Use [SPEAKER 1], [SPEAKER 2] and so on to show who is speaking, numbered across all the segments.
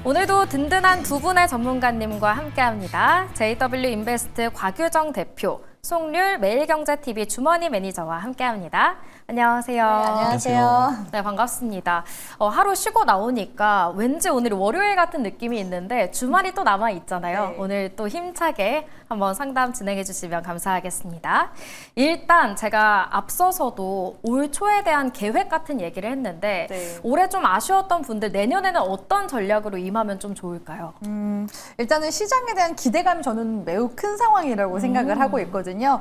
[SPEAKER 1] 오늘도 든든한 두 분의 전문가님과 함께합니다. JW 인베스트 곽유정 대표, 송률 매일경제TV 주머니 매니저와 함께합니다. 안녕하세요.
[SPEAKER 2] 네, 안녕하세요.
[SPEAKER 1] 네, 반갑습니다. 하루 쉬고 나오니까 왠지 오늘 월요일 같은 느낌이 있는데 주말이 또 남아 있잖아요.
[SPEAKER 2] 네.
[SPEAKER 1] 오늘 또 힘차게 한번 상담 진행해 주시면 감사하겠습니다. 일단 제가 앞서서도 올 초에 대한 계획 같은 얘기를 했는데
[SPEAKER 2] 네.
[SPEAKER 1] 올해 좀 아쉬웠던 분들 내년에는 어떤 전략으로 임하면 좀 좋을까요?
[SPEAKER 2] 일단은 시장에 대한 기대감이 저는 매우 큰 상황이라고 생각을 하고 있거든요.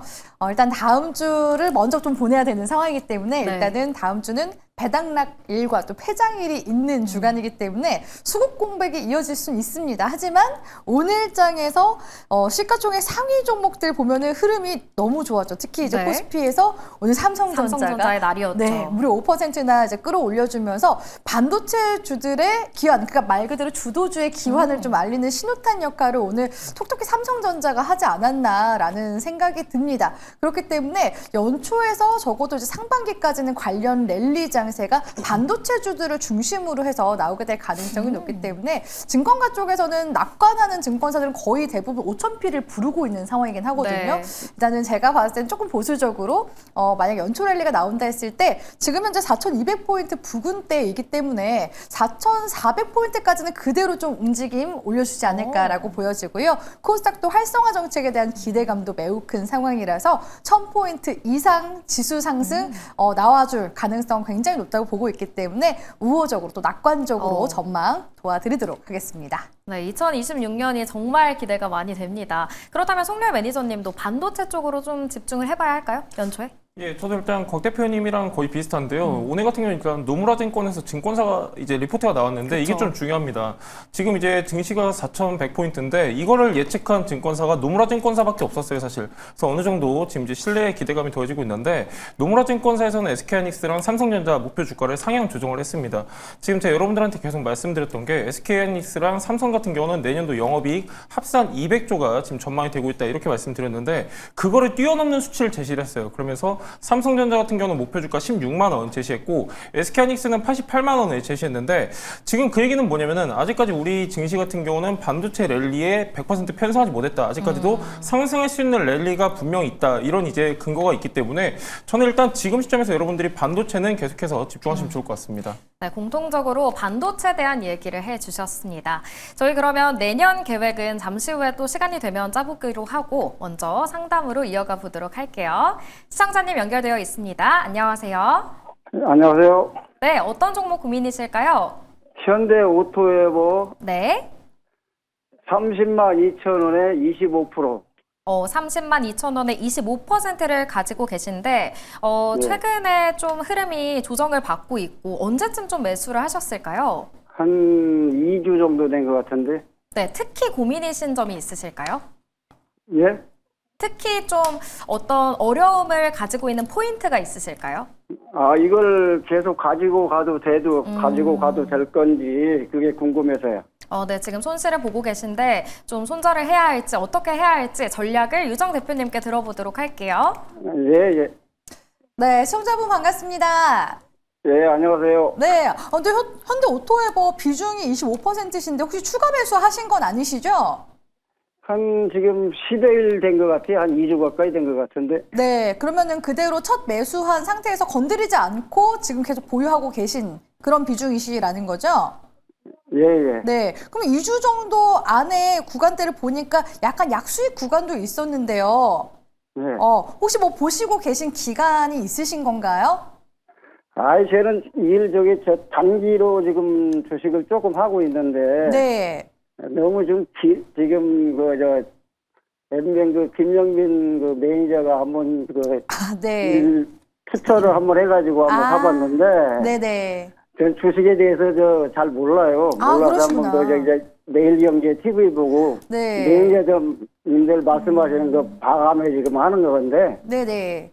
[SPEAKER 2] 일단 다음 주를 먼저 좀 보내야 되는 상황이기 때문에
[SPEAKER 1] 네.
[SPEAKER 2] 일단은 다음 주는 배당락일과 또 폐장일이 있는 주간이기 때문에 수급 공백이 이어질 수는 있습니다. 하지만 오늘장에서 시가총액 상위 종목들 보면은 흐름이 너무 좋았죠. 특히 이제
[SPEAKER 1] 네.
[SPEAKER 2] 코스피에서 오늘 삼성전자가
[SPEAKER 1] 삼성전자의 날이었죠.
[SPEAKER 2] 네, 무려 5%나 이제 끌어올려주면서 반도체주들의 기환, 그러니까 말 그대로 주도주의 기환을 좀 알리는 신호탄 역할을 오늘 톡톡히 삼성전자가 하지 않았나라는 생각이 듭니다. 그렇기 때문에 연초에서 적어도 이제 상반기까지는 관련 랠리 장세가 반도체주들을 중심으로 해서 나오게 될 가능성이 높기 때문에 증권가 쪽에서는 낙관하는 증권사들은 거의 대부분 5,000피를 부르고 있는 상황이긴 하거든요.
[SPEAKER 1] 네.
[SPEAKER 2] 일단은 제가 봤을 때는 조금 보수적으로 만약 연초 랠리가 나온다 했을 때 지금 현재 4,200포인트 부근대이기 때문에 4,400포인트까지는 그대로 좀 움직임 올려주지 않을까라고 보여지고요. 코스닥도 활성화 정책에 대한 기대감도 매우 큰 상황이라서 1,000포인트 이상 지수 상승 나와줄 가능성 굉장히 높다고 보고 있기 때문에 우호적으로 또 낙관적으로 전망 도와드리도록 하겠습니다.
[SPEAKER 1] 네, 2026년이 정말 기대가 많이 됩니다. 그렇다면 송렬 매니저님도 반도체 쪽으로 좀 집중을 해봐야 할까요? 연초에?
[SPEAKER 3] 예, 저도 일단 곽 대표님이랑 거의 비슷한데요. 오늘 같은 경우는 일단 노무라 증권에서 증권사가 이제 리포트가 나왔는데 이게 좀 중요합니다. 지금 이제 증시가 4,100포인트인데 이거를 예측한 증권사가 노무라 증권사밖에 없었어요, 사실. 그래서 어느 정도 지금 이제 신뢰의 기대감이 더해지고 있는데 노무라 증권사에서는 SK하이닉스랑 삼성전자 목표 주가를 상향 조정을 했습니다. 지금 제가 여러분들한테 계속 말씀드렸던 게 SK하이닉스랑 삼성 같은 경우는 내년도 영업이익 합산 200조가 지금 전망이 되고 있다 이렇게 말씀드렸는데 그거를 뛰어넘는 수치를 제시를 했어요. 그러면서 삼성전자 같은 경우는 목표 주가 16만 원 제시했고 SK하이닉스는 88만 원을 제시했는데 지금 그 얘기는 뭐냐면은 아직까지 우리 증시 같은 경우는 반도체 랠리에 100% 편성하지 못했다. 아직까지도 상승할 수 있는 랠리가 분명히 있다. 이런 이제 근거가 있기 때문에 저는 일단 지금 시점에서 여러분들이 반도체는 계속해서 집중하시면 좋을 것 같습니다.
[SPEAKER 1] 네, 공통적으로 반도체에 대한 얘기를 해주셨습니다. 저희 그러면 내년 계획은 잠시 후에 또 시간이 되면 짜보기로 하고 먼저 상담으로 이어가 보도록 할게요. 시청자님 연결되어 있습니다. 안녕하세요.
[SPEAKER 4] 안녕하세요.
[SPEAKER 1] 네, 어떤 종목 고민이실까요?
[SPEAKER 4] 현대 오토웨버
[SPEAKER 1] 네,
[SPEAKER 4] 30만 2천 원에 25%.
[SPEAKER 1] 30만 2천 원에 25%를 가지고 계신데
[SPEAKER 4] 네.
[SPEAKER 1] 최근에 좀 흐름이 조정을 받고 있고 언제쯤 좀 매수를 하셨을까요?
[SPEAKER 4] 한 2주 정도 된 것 같은데.
[SPEAKER 1] 네, 특히 고민이신 점이 있으실까요?
[SPEAKER 4] 예?
[SPEAKER 1] 특히 좀 어떤 어려움을 가지고 있는 포인트가 있으실까요?
[SPEAKER 4] 이걸 계속 가지고 가도 가지고 가도 될 건지 그게 궁금해서요.
[SPEAKER 1] 네, 지금 손실을 보고 계신데 좀 손절을 해야 할지 어떻게 해야 할지 전략을 유정 대표님께 들어보도록 할게요.
[SPEAKER 4] 예, 예.
[SPEAKER 2] 네, 시청자분 반갑습니다.
[SPEAKER 4] 예, 안녕하세요.
[SPEAKER 2] 네, 근데 현대 오토웨버 비중이 25%신데 혹시 추가 매수 하신 건 아니시죠?
[SPEAKER 4] 한 지금 10여일 된 것 같아요. 한 2주 가까이 된 것 같은데.
[SPEAKER 2] 네, 그러면은 그대로 첫 매수한 상태에서 건드리지 않고 지금 계속 보유하고 계신 그런 비중이시라는 거죠?
[SPEAKER 4] 예, 예.
[SPEAKER 2] 네, 그럼 2주 정도 안에 구간대를 보니까 약간 약수익 구간도 있었는데요.
[SPEAKER 4] 예.
[SPEAKER 2] 혹시 뭐 보시고 계신 기간이 있으신 건가요?
[SPEAKER 4] 저는 저 단기로 지금 주식을 조금 하고 있는데.
[SPEAKER 2] 네.
[SPEAKER 4] 너무 지금 엠뱅 김영민 매니저가 한번
[SPEAKER 2] 네.
[SPEAKER 4] 일 추천을 한번 해가지고 한번 사봤는데
[SPEAKER 2] 네네.
[SPEAKER 4] 전 주식에 대해서 잘 몰라요. 몰라서
[SPEAKER 2] 그러시구나.
[SPEAKER 4] 한번 이제 매일경제 TV 보고
[SPEAKER 2] 네.
[SPEAKER 4] 매니저님들 말씀하시는 거 봐가며 지금 하는 건데
[SPEAKER 2] 네네.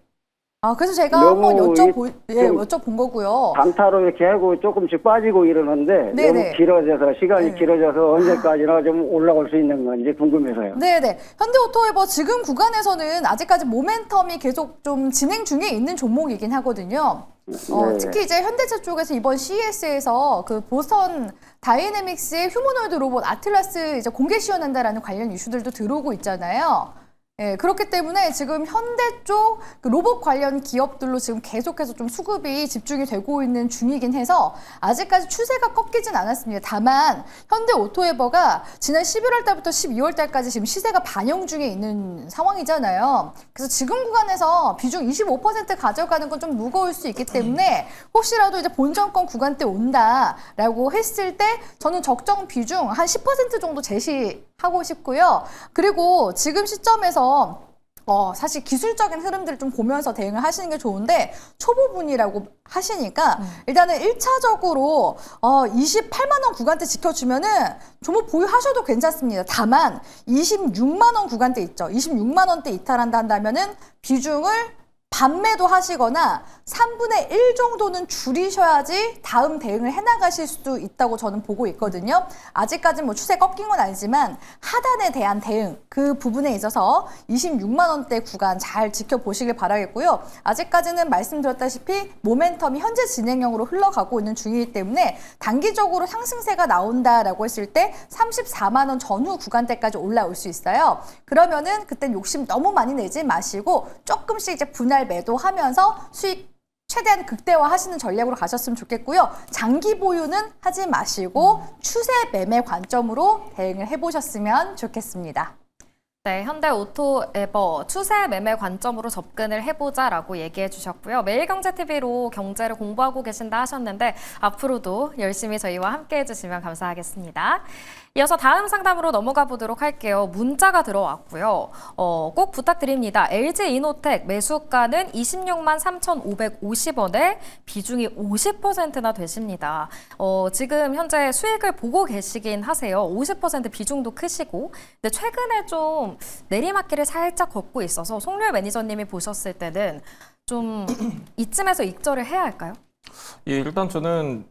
[SPEAKER 2] 그래서 제가
[SPEAKER 4] 너무
[SPEAKER 2] 한번
[SPEAKER 4] 좀
[SPEAKER 2] 여쭤본 거고요.
[SPEAKER 4] 단타로 이렇게 하고 조금씩 빠지고 이러는데
[SPEAKER 2] 네네.
[SPEAKER 4] 너무 길어져서 시간이
[SPEAKER 2] 네.
[SPEAKER 4] 길어져서 언제까지나 좀 올라올 수 있는 건지 궁금해서요.
[SPEAKER 2] 네네. 현대오토웨버 지금 구간에서는 아직까지 모멘텀이 계속 좀 진행 중에 있는 종목이긴 하거든요.
[SPEAKER 4] 네.
[SPEAKER 2] 특히 이제 현대차 쪽에서 이번 CES에서 그 보스턴 다이내믹스의 휴머노이드 로봇 아틀라스 이제 공개 시연한다라는 관련 이슈들도 들어오고 있잖아요. 예, 그렇기 때문에 지금 현대 쪽그 로봇 관련 기업들로 지금 계속해서 좀 수급이 집중이 되고 있는 중이긴 해서 아직까지 추세가 꺾이진 않았습니다. 다만 현대 오토에버가 지난 11월 달부터 12월 달까지 지금 시세가 반영 중에 있는 상황이잖아요. 그래서 지금 구간에서 비중 25% 가져가는 건 좀 무거울 수 있기 때문에 혹시라도 이제 본정권 구간대 온다라고 했을 때 저는 적정 비중 한 10% 정도 제시하고 싶고요. 그리고 지금 시점에서 사실 기술적인 흐름들을 좀 보면서 대응을 하시는 게 좋은데 초보분이라고 하시니까 일단은 1차적으로 28만 원 구간대 지켜주면은 종목 보유하셔도 괜찮습니다. 다만 26만 원 구간대 있죠. 26만 원대 이탈한다 한다면은 비중을 반매도 하시거나 3분의 1 정도는 줄이셔야지 다음 대응을 해나가실 수도 있다고 저는 보고 있거든요. 아직까지는 뭐 추세 꺾인 건 아니지만 하단에 대한 대응 그 부분에 있어서 26만 원대 구간 잘 지켜보시길 바라겠고요. 아직까지는 말씀드렸다시피 모멘텀이 현재 진행형으로 흘러가고 있는 중이기 때문에 단기적으로 상승세가 나온다라고 했을 때 34만 원 전후 구간대까지 올라올 수 있어요. 그러면은 그땐 욕심 너무 많이 내지 마시고 조금씩 이제 분할 매도하면서 수익 최대한 극대화하시는 전략으로 가셨으면 좋겠고요. 장기 보유는 하지 마시고 추세 매매 관점으로 대응을 해보셨으면 좋겠습니다.
[SPEAKER 1] 네, 현대 오토에버 추세 매매 관점으로 접근을 해보자라고 얘기해 주셨고요. 매일경제TV로 경제를 공부하고 계신다 하셨는데 앞으로도 열심히 저희와 함께 해주시면 감사하겠습니다. 이어서 다음 상담으로 넘어가 보도록 할게요. 문자가 들어왔고요. 꼭 부탁드립니다. LG이노텍 매수가는 26만 3,550원에 비중이 50%나 되십니다. 지금 현재 수익을 보고 계시긴 하세요. 50% 비중도 크시고. 근데 최근에 좀 내리막길을 살짝 걷고 있어서 송률 매니저님이 보셨을 때는 좀 이쯤에서 익절을 해야 할까요?
[SPEAKER 3] 예, 일단 저는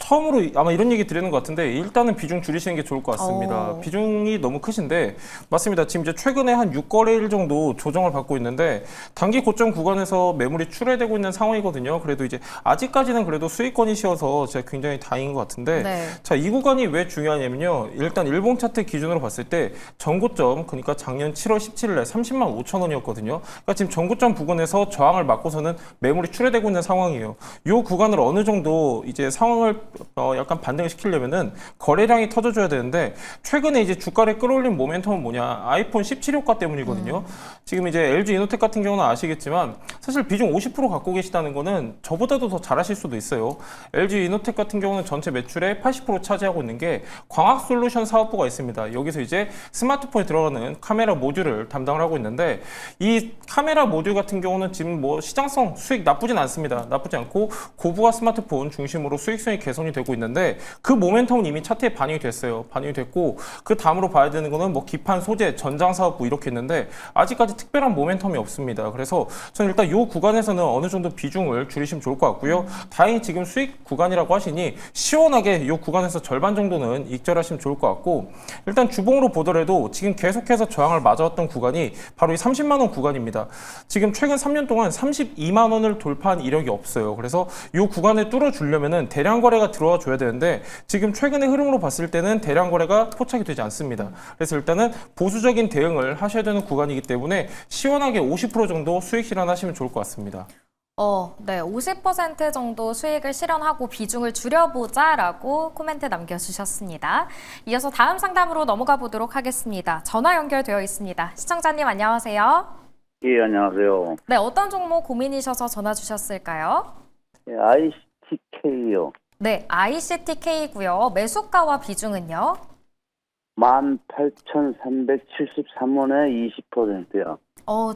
[SPEAKER 3] 처음으로 아마 이런 얘기 드리는 것 같은데 일단은 비중 줄이시는 게 좋을 것 같습니다. 비중이 너무 크신데 맞습니다. 지금 이제 최근에 한 6거래일 정도 조정을 받고 있는데 단기 고점 구간에서 매물이 출회되고 있는 상황이거든요. 그래도 이제 아직까지는 그래도 수익권이셔서 제가 굉장히 다행인 것 같은데
[SPEAKER 1] 네.
[SPEAKER 3] 자, 이 구간이 왜 중요하냐면요. 일단 일봉 차트 기준으로 봤을 때 전고점 그러니까 작년 7월 17일에 30만 5천 원이었거든요. 그러니까 지금 전고점 부근에서 저항을 맞고서는 매물이 출회되고 있는 상황이에요. 이 구간을 어느 정도 이제 상황을 약간 반등을 시키려면은 거래량이 터져줘야 되는데 최근에 이제 주가를 끌어올린 모멘텀은 뭐냐? 아이폰 17 효과 때문이거든요. 지금 이제 LG 이노텍 같은 경우는 아시겠지만 사실 비중 50% 갖고 계시다는 거는 저보다도 더 잘하실 수도 있어요. LG 이노텍 같은 경우는 전체 매출의 80% 차지하고 있는 게 광학 솔루션 사업부가 있습니다. 여기서 이제 스마트폰에 들어가는 카메라 모듈을 담당을 하고 있는데 이 카메라 모듈 같은 경우는 지금 뭐 시장성 수익 나쁘진 않습니다. 나쁘지 않고 고부가 스마트폰 중심으로 수익성이 개선이 되고 있는데 그 모멘텀은 이미 차트에 반영이 됐어요. 반영이 됐고 그 다음으로 봐야 되는 거는 뭐 기판 소재, 전장 사업부 이렇게 있는데 아직까지 특별한 모멘텀이 없습니다. 그래서 저는 일단 이 구간에서는 어느 정도 비중을 줄이시면 좋을 것 같고요. 다행히 지금 수익 구간이라고 하시니 시원하게 이 구간에서 절반 정도는 익절하시면 좋을 것 같고 일단 주봉으로 보더라도 지금 계속해서 저항을 맞아왔던 구간이 바로 이 30만 원 구간입니다. 지금 최근 3년 동안 32만 원을 돌파한 이력이 없어요. 그래서 이 구간을 뚫어주려면은 대량 거래가 들어와 줘야 되는데 지금 최근의 흐름으로 봤을 때는 대량 거래가 포착이 되지 않습니다. 그래서 일단은 보수적인 대응을 하셔야 되는 구간이기 때문에 시원하게 50% 정도 수익 실현하시면 좋을 것 같습니다.
[SPEAKER 1] 네, 50% 정도 수익을 실현하고 비중을 줄여보자라고 코멘트 남겨주셨습니다. 이어서 다음 상담으로 넘어가 보도록 하겠습니다. 전화 연결되어 있습니다. 시청자님 안녕하세요.
[SPEAKER 5] 예, 안녕하세요.
[SPEAKER 1] 네, 어떤 종목 고민이셔서 전화 주셨을까요?
[SPEAKER 5] 예, ICTK요.
[SPEAKER 1] 네, ICTK고요. 매수가와 비중은요?
[SPEAKER 5] 18,373원에 20%요.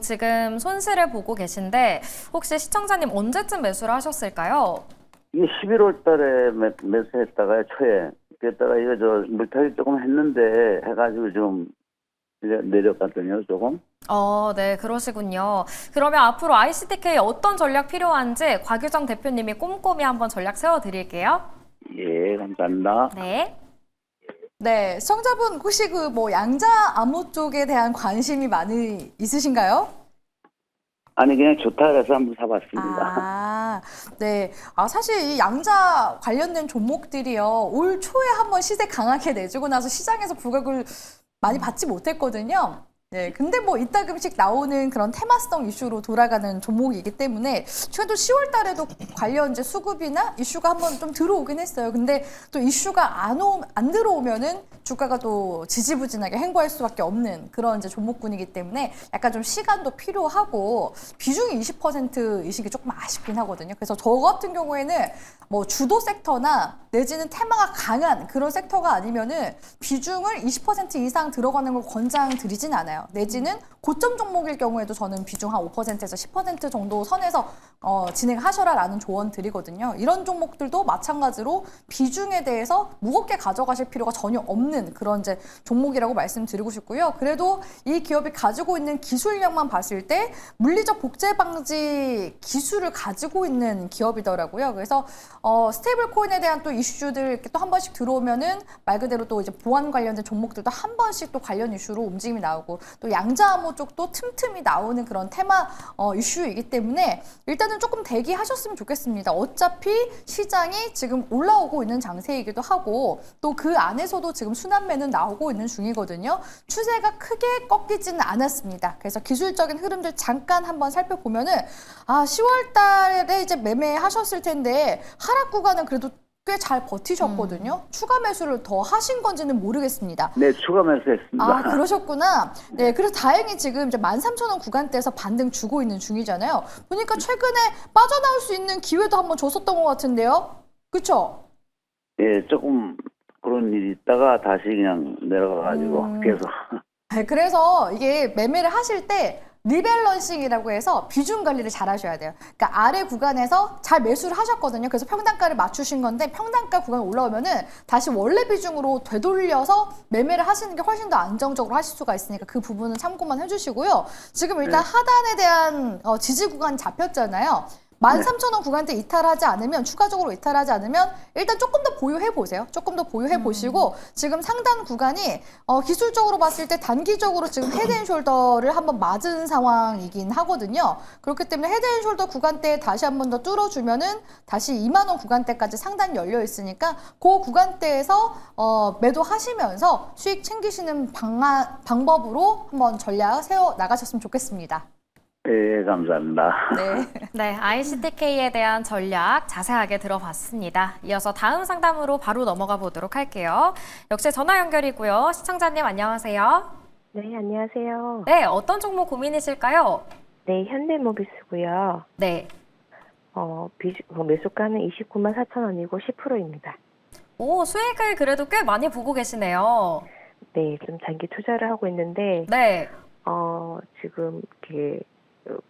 [SPEAKER 1] 지금 손실을 보고 계신데 혹시 시청자님 언제쯤 매수를 하셨을까요?
[SPEAKER 5] 이게 11월 달에 매수했다가 초에 그랬다가 이거 물타기 조금 했는데 해가지고 좀 내렸거든요, 조금.
[SPEAKER 1] 네, 그러시군요. 그러면 앞으로 ICTK 어떤 전략 필요한지 곽유정 대표님이 꼼꼼히 한번 전략 세워드릴게요.
[SPEAKER 5] 예, 감사합니다.
[SPEAKER 1] 네.
[SPEAKER 2] 네, 시청자분 혹시 그 뭐 양자 암호 쪽에 대한 관심이 많이 있으신가요?
[SPEAKER 5] 아니, 그냥 좋다 그래서 한번 사봤습니다.
[SPEAKER 2] 네, 사실 이 양자 관련된 종목들이요, 올 초에 한번 시세 강하게 내주고 나서 시장에서 부각을 많이 받지 못했거든요. 네, 근데 뭐 이따금씩 나오는 그런 테마성 이슈로 돌아가는 종목이기 때문에 최근 10월 달에도 관련 이제 수급이나 이슈가 한번 좀 들어오긴 했어요. 근데 또 이슈가 안 들어오면은 주가가 또 지지부진하게 행보할 수밖에 없는 그런 이제 종목군이기 때문에 약간 좀 시간도 필요하고 비중이 20%이신 게 조금 아쉽긴 하거든요. 그래서 저 같은 경우에는 뭐 주도 섹터나 내지는 테마가 강한 그런 섹터가 아니면은 비중을 20% 이상 들어가는 걸 권장드리진 않아요. 내지는 고점 종목일 경우에도 저는 비중 한 5%에서 10% 정도 선에서 진행하셔라라는 조언 드리거든요. 이런 종목들도 마찬가지로 비중에 대해서 무겁게 가져가실 필요가 전혀 없는 그런 이제 종목이라고 말씀드리고 싶고요. 그래도 이 기업이 가지고 있는 기술력만 봤을 때 물리적 복제 방지 기술을 가지고 있는 기업이더라고요. 그래서 스테이블 코인에 대한 또 이슈들 이렇게 또 한 번씩 들어오면은 말 그대로 또 이제 보안 관련된 종목들도 한 번씩 또 관련 이슈로 움직임이 나오고 또 양자암호 쪽도 틈틈이 나오는 그런 테마 이슈이기 때문에 일단은 조금 대기하셨으면 좋겠습니다. 어차피 시장이 지금 올라오고 있는 장세이기도 하고 또 그 안에서도 지금 순환매는 나오고 있는 중이거든요. 추세가 크게 꺾이지는 않았습니다. 그래서 기술적인 흐름들 잠깐 한번 살펴보면은 10월 달에 이제 매매하셨을 텐데 하락 구간은 그래도 꽤 잘 버티셨거든요. 추가 매수를 더 하신 건지는 모르겠습니다.
[SPEAKER 5] 네, 추가 매수했습니다.
[SPEAKER 2] 그러셨구나. 네, 그래서 다행히 지금 이제 13,000원 구간대에서 반등 주고 있는 중이잖아요. 보니까 최근에 빠져나올 수 있는 기회도 한번 줬었던 것 같은데요. 그쵸?
[SPEAKER 5] 예, 조금 그런 일이 있다가 다시 그냥 내려가가지고 계속.
[SPEAKER 2] 네, 그래서 이게 매매를 하실 때 리밸런싱이라고 해서 비중 관리를 잘 하셔야 돼요. 그러니까 아래 구간에서 잘 매수를 하셨거든요. 그래서 평단가를 맞추신 건데 평단가 구간 올라오면은 다시 원래 비중으로 되돌려서 매매를 하시는 게 훨씬 더 안정적으로 하실 수가 있으니까 그 부분은 참고만 해주시고요. 지금 일단 하단에 대한 지지 구간이 잡혔잖아요. 13,000원 구간대 이탈하지 않으면 추가적으로 이탈하지 않으면 일단 조금 더 보유해 보세요. 조금 더 보유해 보시고 지금 상단 구간이 기술적으로 봤을 때 단기적으로 지금 헤드앤숄더를 한번 맞은 상황이긴 하거든요. 그렇기 때문에 헤드앤숄더 구간대 다시 한번 더 뚫어주면은 다시 2만 원 구간대까지 상단이 열려 있으니까 그 구간대에서 매도하시면서 수익 챙기시는 방법으로 한번 전략 세워 나가셨으면 좋겠습니다.
[SPEAKER 5] 네, 감사합니다.
[SPEAKER 2] 네.
[SPEAKER 1] 네, ICTK에 대한 전략 자세하게 들어봤습니다. 이어서 다음 상담으로 바로 넘어가 보도록 할게요. 역시 전화 연결이고요. 시청자님 안녕하세요.
[SPEAKER 6] 네, 안녕하세요.
[SPEAKER 1] 네, 어떤 종목 고민이실까요?
[SPEAKER 6] 네, 현대모비스고요.
[SPEAKER 1] 네.
[SPEAKER 6] 매수가는 29만 4천 원이고 10%입니다.
[SPEAKER 1] 오, 수익을 그래도 꽤 많이 보고 계시네요.
[SPEAKER 6] 네, 좀 장기 투자를 하고 있는데,
[SPEAKER 1] 네.
[SPEAKER 6] 지금 이게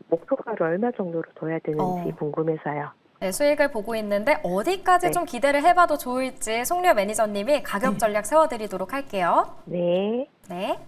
[SPEAKER 6] 목표가를 얼마 정도로 둬야 되는지 궁금해서요.
[SPEAKER 1] 네, 수익을 보고 있는데 어디까지
[SPEAKER 6] 네.
[SPEAKER 1] 좀 기대를 해봐도 좋을지 송려 매니저님이 가격 전략 세워드리도록 할게요.
[SPEAKER 6] 네.
[SPEAKER 1] 네.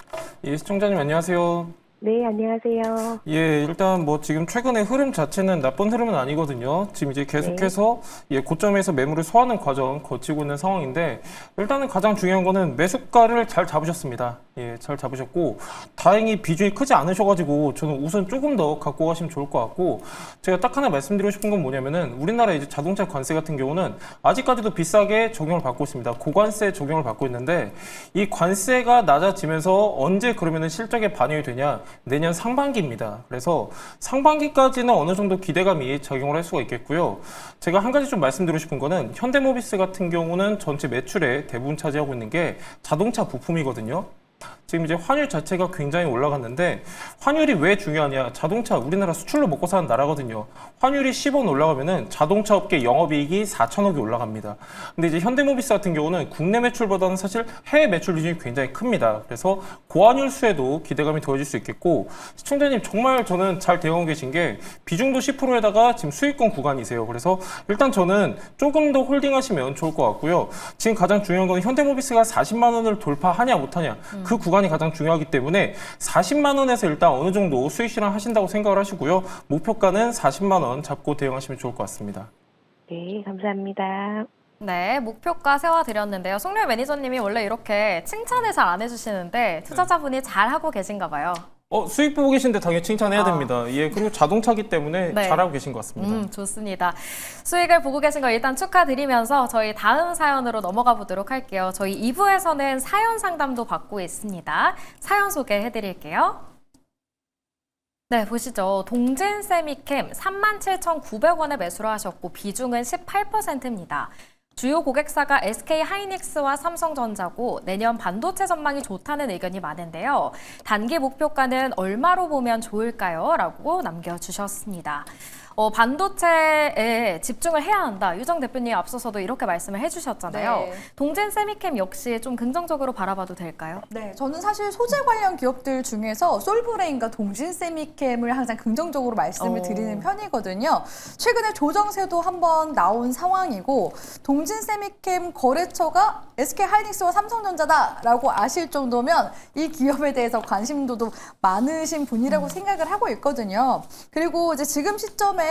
[SPEAKER 3] 예, 시청자님 안녕하세요.
[SPEAKER 6] 네, 안녕하세요.
[SPEAKER 3] 예, 일단 뭐 지금 최근의 흐름 자체는 나쁜 흐름은 아니거든요. 지금 이제 계속해서 고점에서 매물을 소화하는 과정 거치고 있는 상황인데 일단은 가장 중요한 거는 매수가를 잘 잡으셨습니다. 예, 잘 잡으셨고 다행히 비중이 크지 않으셔가지고 저는 우선 조금 더 갖고 가시면 좋을 것 같고 제가 딱 하나 말씀드리고 싶은 건 뭐냐면은 우리나라 이제 자동차 관세 같은 경우는 아직까지도 비싸게 적용을 받고 있습니다. 고관세 적용을 받고 있는데 이 관세가 낮아지면서 언제 그러면은 실적에 반영이 되냐? 내년 상반기입니다. 그래서 상반기까지는 어느 정도 기대감이 작용을 할 수가 있겠고요. 제가 한 가지 좀 말씀드리고 싶은 거는 현대모비스 같은 경우는 전체 매출의 대부분 차지하고 있는 게 자동차 부품이거든요. 지금 이제 환율 자체가 굉장히 올라갔는데 환율이 왜 중요하냐? 자동차 우리나라 수출로 먹고 사는 나라거든요. 환율이 10원 올라가면은 자동차 업계 영업이익이 4천억이 올라갑니다. 근데 이제 현대모비스 같은 경우는 국내 매출보다는 사실 해외 매출 비중이 굉장히 큽니다. 그래서 고환율 수에도 기대감이 더해질 수 있겠고 시청자님 정말 저는 잘 대응하고 계신 게 비중도 10%에다가 지금 수익권 구간이세요. 그래서 일단 저는 조금 더 홀딩하시면 좋을 것 같고요. 지금 가장 중요한 건 현대모비스가 40만 원을 돌파하냐 못하냐 그 구간이 가장 중요하기 때문에 40만 원에서 일단 어느 정도 수익 실현하신다고 생각을 하시고요. 목표가는 40만 원 잡고 대응하시면 좋을 것 같습니다.
[SPEAKER 6] 네, 감사합니다.
[SPEAKER 1] 네, 목표가 세워드렸는데요. 송려 매니저님이 원래 이렇게 칭찬을 잘 안 해주시는데 투자자분이 잘 하고 계신가 봐요.
[SPEAKER 3] 수익 보고 계신데 당연히 칭찬해야 됩니다. 예, 그리고 자동차기 때문에
[SPEAKER 1] 네.
[SPEAKER 3] 잘하고 계신 것 같습니다.
[SPEAKER 1] 좋습니다. 수익을 보고 계신 거 일단 축하드리면서 저희 다음 사연으로 넘어가 보도록 할게요. 저희 2부에서는 사연 상담도 받고 있습니다. 사연 소개해 드릴게요. 네, 보시죠. 동진 세미캠 37,900원에 매수를 하셨고 비중은 18%입니다. 주요 고객사가 SK 하이닉스와 삼성전자고 내년 반도체 전망이 좋다는 의견이 많은데요. 단기 목표가는 얼마로 보면 좋을까요? 라고 남겨주셨습니다. 반도체에 집중을 해야 한다. 유정 대표님 앞서서도 이렇게 말씀을 해주셨잖아요.
[SPEAKER 2] 네.
[SPEAKER 1] 동진 세미캠 역시 좀 긍정적으로 바라봐도 될까요?
[SPEAKER 2] 네, 저는 사실 소재 관련 기업들 중에서 솔브레인과 동진 세미캠을 항상 긍정적으로 말씀을 드리는 편이거든요. 최근에 조정세도 한번 나온 상황이고 동진 세미캠 거래처가 SK 하이닉스와 삼성전자다라고 아실 정도면 이 기업에 대해서 관심도도 많으신 분이라고 생각을 하고 있거든요. 그리고 이제 지금 시점에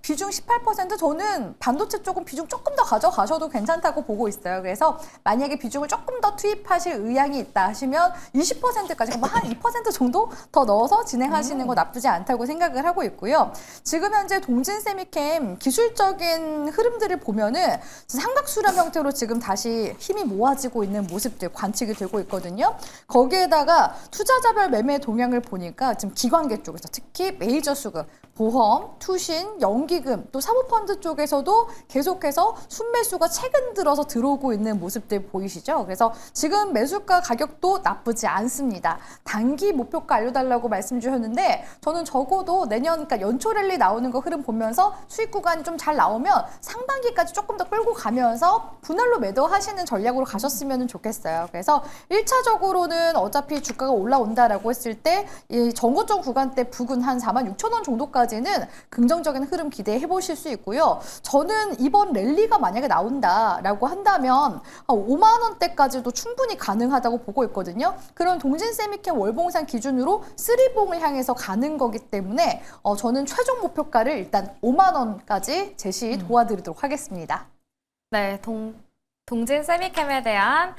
[SPEAKER 2] 비중 18% 저는 반도체 쪽은 비중 조금 더 가져가셔도 괜찮다고 보고 있어요. 그래서 만약에 비중을 조금 더 투입하실 의향이 있다 하시면 20%까지 한 2% 정도 더 넣어서 진행하시는 거 나쁘지 않다고 생각을 하고 있고요. 지금 현재 동진 세미캠 기술적인 흐름들을 보면은 삼각수렴 형태로 지금 다시 힘이 모아지고 있는 모습들 관측이 되고 있거든요. 거기에다가 투자자별 매매 동향을 보니까 지금 기관계 쪽에서 특히 메이저 수급, 보험, 투신, 연기금, 또 사모펀드 쪽에서도 계속해서 순매수가 최근 들어서 들어오고 있는 모습들 보이시죠? 그래서 지금 매수가 가격도 나쁘지 않습니다. 단기 목표가 알려달라고 말씀 주셨는데 저는 적어도 내년 그러니까 연초 랠리 나오는 거 흐름 보면서 수익 구간이 좀 잘 나오면 상반기까지 조금 더 끌고 가면서 분할로 매도하시는 전략으로 가셨으면 좋겠어요. 그래서 1차적으로는 어차피 주가가 올라온다라고 했을 때 이 정고점 구간대 부근 한 46,000원 정도까지는 긍정적인 흐름 기대해 보실 수 있고요. 저는 이번 랠리가 만약에 나온다라고 한다면 5만 원대까지도 충분히 가능하다고 보고 있거든요. 그런 동진 세미캠 월봉산 기준으로 3봉을 향해서 가는 거기 때문에 저는 최종 목표가를 일단 5만 원까지 제시 도와드리도록 하겠습니다.
[SPEAKER 1] 네, 동진 세미캠에 대한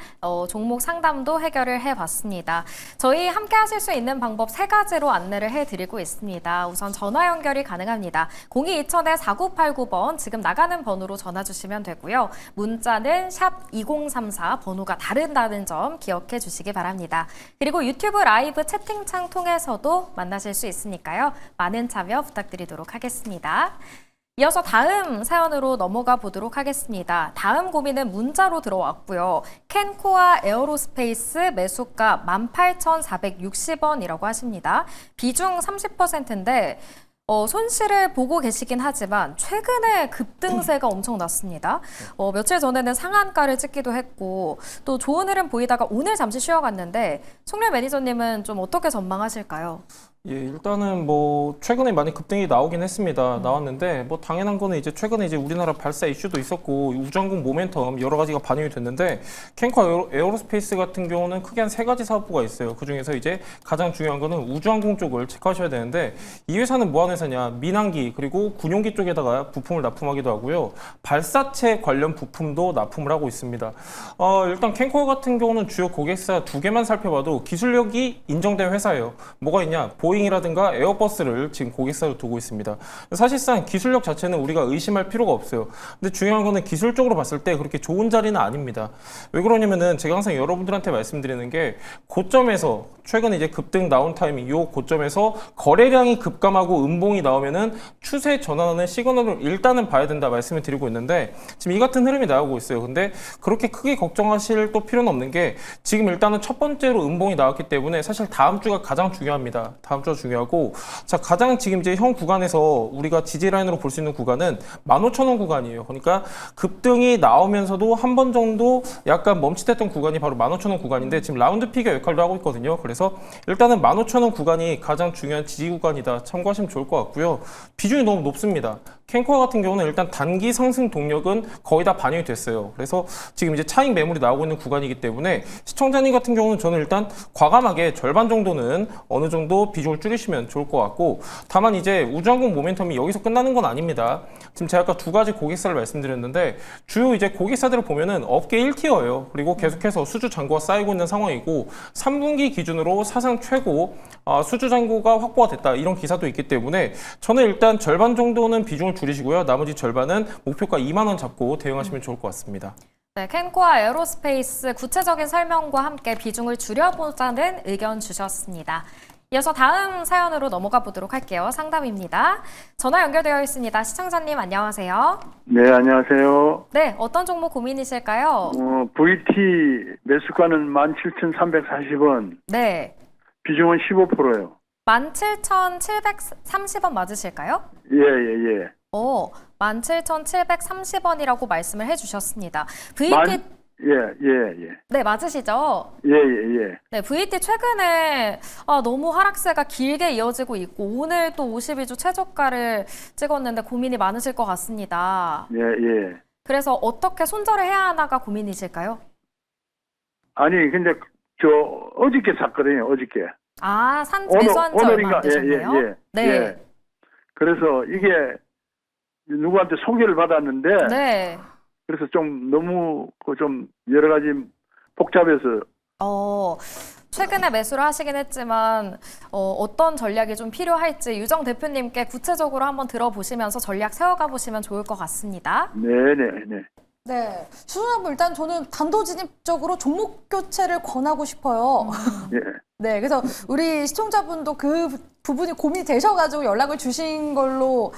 [SPEAKER 1] 종목 상담도 해결을 해봤습니다. 저희 함께 하실 수 있는 방법 3가지로 안내를 해드리고 있습니다. 우선 전화 연결이 가능합니다. 02-2000-4989번 지금 나가는 번호로 전화 주시면 되고요. 문자는 샵 2034 번호가 다른다는 점 기억해 주시기 바랍니다. 그리고 유튜브 라이브 채팅창 통해서도 만나실 수 있으니까요. 많은 참여 부탁드리도록 하겠습니다. 이어서 다음 사연으로 넘어가 보도록 하겠습니다. 다음 고민은 문자로 들어왔고요. 캔코아 에어로스페이스 매수가 18,460원이라고 하십니다. 비중 30%인데 손실을 보고 계시긴 하지만 최근에 급등세가 엄청 났습니다. 며칠 전에는 상한가를 찍기도 했고 또 좋은 흐름 보이다가 오늘 잠시 쉬어갔는데 송렬 매니저님은 좀 어떻게 전망하실까요?
[SPEAKER 3] 예, 일단은 뭐 최근에 많이 급등이 나오긴 했습니다. 나왔는데 뭐 당연한 거는 이제 최근에 이제 우리나라 발사 이슈도 있었고 우주항공 모멘텀 여러 가지가 반영이 됐는데 캔코 에어로스페이스 같은 경우는 크게 한 3가지 사업부가 있어요. 그 중에서 이제 가장 중요한 거는 우주항공 쪽을 체크하셔야 되는데 이 회사는 뭐 하는 회사냐? 민항기 그리고 군용기 쪽에다가 부품을 납품하기도 하고요. 발사체 관련 부품도 납품을 하고 있습니다. 일단 캔코 같은 경우는 주요 고객사 2개만 살펴봐도 기술력이 인정된 회사예요. 뭐가 있냐? 보잉이라든가 에어버스를 지금 고객사로 두고 있습니다. 사실상 기술력 자체는 우리가 의심할 필요가 없어요. 근데 중요한 거는 기술적으로 봤을 때 그렇게 좋은 자리는 아닙니다. 왜 그러냐면은 제가 항상 여러분들한테 말씀드리는 게 고점에서 최근에 이제 급등 나온 타이밍 이 고점에서 거래량이 급감하고 음봉이 나오면은 추세 전환하는 시그널을 일단은 봐야 된다 말씀을 드리고 있는데 지금 이 같은 흐름이 나오고 있어요. 근데 그렇게 크게 걱정하실 또 필요는 없는 게 지금 일단은 첫 번째로 음봉이 나왔기 때문에 사실 다음 주가 가장 중요합니다. 다음 주가 중요하고 자 가장 지금 이제 현 구간에서 우리가 지지 라인으로 볼 수 있는 구간은 15,000원 구간이에요. 그러니까 급등이 나오면서도 한 번 정도 약간 멈칫했던 구간이 바로 15,000원 구간인데 지금 라운드 피겨 역할도 하고 있거든요. 그래서 일단은 15,000원 구간이 가장 중요한 지지 구간이다. 참고하시면 좋을 것 같고요. 비중이 너무 높습니다. 캔코아 같은 경우는 일단 단기 상승 동력은 거의 다 반영이 됐어요. 그래서 지금 이제 차익 매물이 나오고 있는 구간이기 때문에 시청자님 같은 경우는 저는 일단 과감하게 절반 정도는 어느 정도 비중을 비중을 줄이시면 좋을 것 같고, 다만 이제 우주항공 모멘텀이 여기서 끝나는 건 아닙니다. 지금 제가 아까 두 가지 고객사를 말씀드렸는데 주요 이제 고객사들을 보면은 업계 1티어예요. 그리고 계속해서 수주 잔고가 쌓이고 있는 상황이고 3분기 기준으로 사상 최고 수주 잔고가 확보가 됐다, 이런 기사도 있기 때문에 저는 일단 절반 정도는 비중을 줄이시고요. 나머지 절반은 목표가 2만 원 잡고 대응하시면 좋을 것 같습니다.
[SPEAKER 1] 네, 캔코아 에어로스페이스 구체적인 설명과 함께 비중을 줄여보자는 의견 주셨습니다. 이어서 다음 사연으로 넘어가 보도록 할게요. 상담입니다. 전화 연결되어 있습니다. 시청자님 안녕하세요.
[SPEAKER 7] 네, 안녕하세요.
[SPEAKER 1] 네, 어떤 종목 고민이실까요?
[SPEAKER 7] VT 매수가는 17,340원,
[SPEAKER 1] 네,
[SPEAKER 7] 비중은 15%예요.
[SPEAKER 1] 17,730원 맞으실까요?
[SPEAKER 7] 예, 예, 예.
[SPEAKER 1] 17,730원이라고 말씀을 해주셨습니다. VT
[SPEAKER 7] 예, 예, 예.
[SPEAKER 1] 네, 맞으시죠?
[SPEAKER 7] 예, 예, 예.
[SPEAKER 1] 네, VT 최근에 너무 하락세가 길게 이어지고 있고 오늘 또 52주 최저가를 찍었는데 고민이 많으실 것 같습니다.
[SPEAKER 7] 예, 예.
[SPEAKER 1] 그래서 어떻게 손절을 해야 하나가 고민이실까요?
[SPEAKER 7] 아니, 근데 어저께 샀거든요, 어저께.
[SPEAKER 1] 매수한 지 얼마
[SPEAKER 7] 오늘인가?
[SPEAKER 1] 안 되셨네요.
[SPEAKER 7] 예, 예.
[SPEAKER 1] 네.
[SPEAKER 7] 예. 그래서 이게 누구한테 소개를 받았는데,
[SPEAKER 1] 네.
[SPEAKER 7] 그래서 좀 너무 좀 여러 가지 복잡해서.
[SPEAKER 1] 최근에 매수를 하시긴 했지만 어떤 전략이 좀 필요할지 유정 대표님께 구체적으로 한번 들어보시면서 전략 세워가 보시면 좋을 것 같습니다.
[SPEAKER 7] 네, 네, 네.
[SPEAKER 2] 네, 수준하고 일단 저는 단도직입적으로 종목 교체를 권하고 싶어요.
[SPEAKER 7] 예.
[SPEAKER 2] 네, 그래서 우리 시청자분도 그 부분이 고민이 되셔가지고 연락을 주신 걸로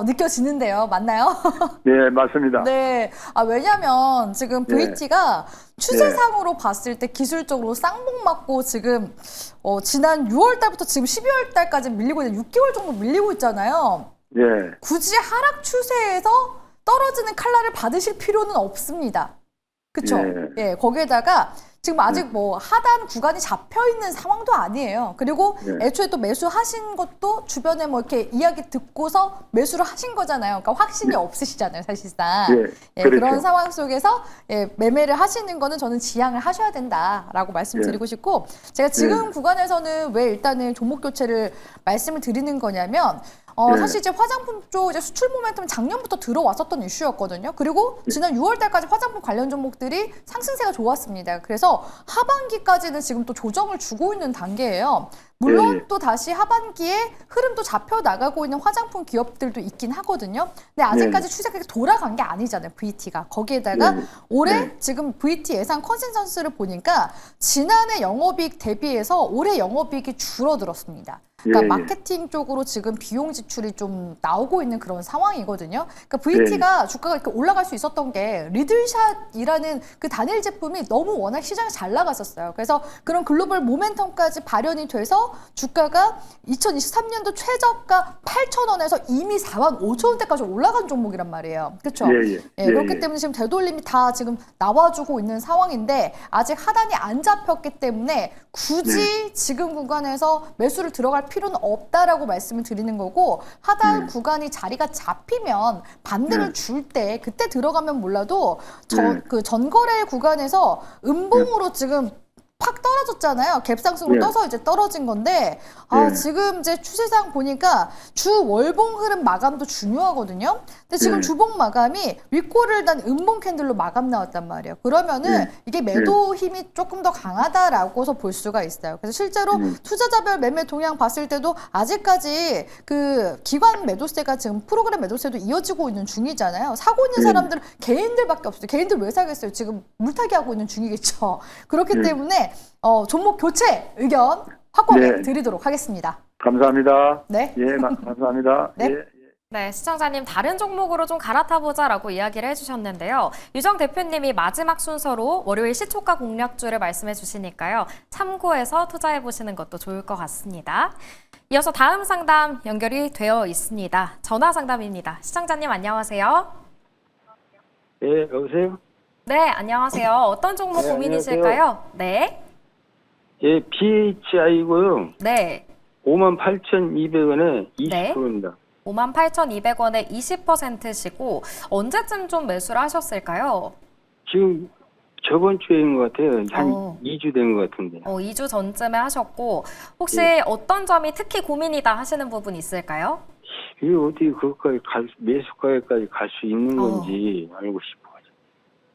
[SPEAKER 2] 느껴지는데요. 맞나요?
[SPEAKER 7] 네, 맞습니다.
[SPEAKER 2] 네. 왜냐면 지금
[SPEAKER 7] 네.
[SPEAKER 2] VT가 추세상으로 봤을 때 기술적으로 쌍봉 맞고 지금 지난 6월 달부터 지금 12월 달까지 밀리고 있는 6개월 정도 밀리고 있잖아요.
[SPEAKER 7] 예.
[SPEAKER 2] 굳이 하락 추세에서 떨어지는 칼날을 받으실 필요는 없습니다. 그쵸?
[SPEAKER 7] 예.
[SPEAKER 2] 예, 거기에다가 지금 아직 뭐 하단 구간이 잡혀 있는 상황도 아니에요. 그리고
[SPEAKER 7] 네.
[SPEAKER 2] 애초에 또 매수하신 것도 주변에 뭐 이렇게 이야기 듣고서 매수를 하신 거잖아요. 그러니까 확신이 없으시잖아요, 사실상.
[SPEAKER 7] 예, 그렇죠.
[SPEAKER 2] 그런 상황 속에서 매매를 하시는 거는 저는 지양을 하셔야 된다라고 말씀드리고 싶고, 제가 지금 구간에서는 왜 일단은 종목 교체를 말씀을 드리는 거냐면 사실 이제 화장품 쪽 이제 수출 모멘텀 작년부터 들어왔었던 이슈였거든요. 그리고 지난 6월 달까지 화장품 관련 종목들이 상승세가 좋았습니다. 그래서 하반기까지는 지금 또 조정을 주고 있는 단계예요. 물론 또 다시 하반기에 흐름도 잡혀 나가고 있는 화장품 기업들도 있긴 하거든요. 근데 아직까지 추세가 돌아간 게 아니잖아요, VT가. 거기에다가 올해 지금 VT 예상 컨센서스를 보니까 지난해 영업이익 대비해서 올해 영업이익이 줄어들었습니다. 그러니까 마케팅 쪽으로 지금 비용 지출이 좀 나오고 있는 그런 상황이거든요. 그러니까 VT가 주가가 이렇게 올라갈 수 있었던 게 리들샷이라는 그 단일 제품이 너무 워낙 시장에 잘 나갔었어요. 그래서 그런 글로벌 모멘텀까지 발현이 돼서 주가가 2023년도 최저가 8,000원에서 이미 45,000원대까지 올라간 종목이란 말이에요. 그렇죠? 그렇기 때문에 지금 되돌림이 다 지금 나와주고 있는 상황인데 아직 하단이 안 잡혔기 때문에 굳이 지금 구간에서 매수를 들어갈 필요는 없다라고 말씀을 드리는 거고, 하단 구간이 자리가 잡히면 반등을 줄 때 그때 들어가면 몰라도 그 전거래 구간에서 음봉으로 지금 팍 떨어졌잖아요. 갭상승으로 떠서 이제 떨어진 건데 지금 이제 추세상 보니까 주 월봉 흐름 마감도 중요하거든요. 근데 지금 주봉 마감이 윗골을 단 음봉 캔들로 마감 나왔단 말이에요. 그러면은 이게 매도 힘이 조금 더 강하다라고서 볼 수가 있어요. 그래서 실제로 투자자별 매매 동향 봤을 때도 아직까지 그 기관 매도세가 지금 프로그램 매도세도 이어지고 있는 중이잖아요. 사고 있는 사람들은 개인들밖에 없어요. 개인들 왜 사겠어요? 지금 물타기 하고 있는 중이겠죠. 그렇기 때문에 종목 교체 의견 확고하게 드리도록 하겠습니다.
[SPEAKER 7] 감사합니다.
[SPEAKER 2] 네.
[SPEAKER 7] 예, 감사합니다.
[SPEAKER 2] 네.
[SPEAKER 1] 네, 시청자님 다른 종목으로 좀 갈아타보자라고 이야기를 해주셨는데요. 유정 대표님이 마지막 순서로 월요일 시초가 공략주를 말씀해 주시니까요. 참고해서 투자해보시는 것도 좋을 것 같습니다. 이어서 다음 상담 연결이 되어 있습니다. 전화 상담입니다. 시청자님 안녕하세요.
[SPEAKER 8] 예, 여보세요?
[SPEAKER 1] 네, 안녕하세요. 어떤 종목
[SPEAKER 8] 네,
[SPEAKER 1] 고민이실까요? 네.
[SPEAKER 8] 예, PHI고요.
[SPEAKER 1] 네.
[SPEAKER 8] 58,200원에 20%입니다.
[SPEAKER 1] 58,200원에 20%시고 언제쯤 좀 매수를 하셨을까요?
[SPEAKER 8] 지금 저번 주에인 것 같아요. 한
[SPEAKER 1] 어.
[SPEAKER 8] 2주 된 것 같은데.
[SPEAKER 1] 2주 전쯤에 하셨고 혹시
[SPEAKER 8] 네.
[SPEAKER 1] 어떤 점이 특히 고민이다 하시는 부분 있을까요?
[SPEAKER 8] 이게 어떻게 그것까지 매수가에까지 갈 수 있는
[SPEAKER 1] 어.
[SPEAKER 8] 건지 알고 싶어가지고.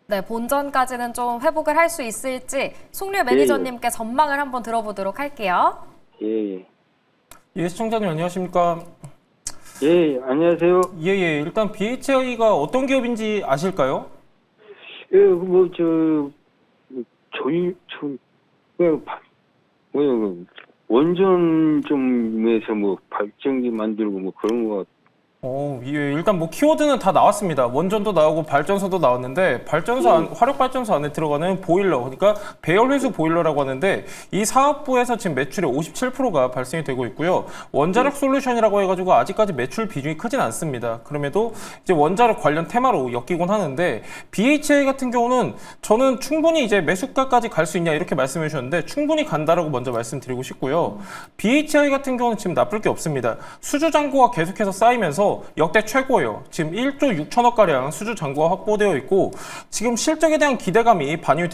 [SPEAKER 1] 네, 본전까지는 좀 회복을 할 수 있을지 송려 매니저님께 전망을 한번 들어보도록 할게요.
[SPEAKER 8] 예.
[SPEAKER 3] 예, 시청자님 안녕하십니까?
[SPEAKER 8] 예, 안녕하세요.
[SPEAKER 3] 예, 예. 일단 BHI가 어떤 기업인지 아실까요?
[SPEAKER 8] 예, 원전 좀에서 뭐 발전기 만들고 뭐 그런 거.
[SPEAKER 3] 예, 일단 뭐 키워드는 다 나왔습니다. 원전도 나오고 발전소도 나왔는데 발전소 화력 발전소 안에 들어가는 보일러, 그러니까 배열 회수 보일러라고 하는데 이 사업부에서 지금 매출의 57%가 발생이 되고 있고요. 원자력 솔루션이라고 해가지고 아직까지 매출 비중이 크진 않습니다. 그럼에도 이제 원자력 관련 테마로 엮이곤 하는데 BHI 같은 경우는 저는 충분히 이제 매수가까지 갈 수 있냐 이렇게 말씀해 주셨는데 충분히 간다라고 먼저 말씀드리고 싶고요. BHI 같은 경우는 지금 나쁠 게 없습니다. 수주 잔고가 계속해서 쌓이면서 역대 최고예요. 지금 1조 6천억가량 수주 잔고가 확보되어 있고 지금 실적에 대한 기대감이 반영이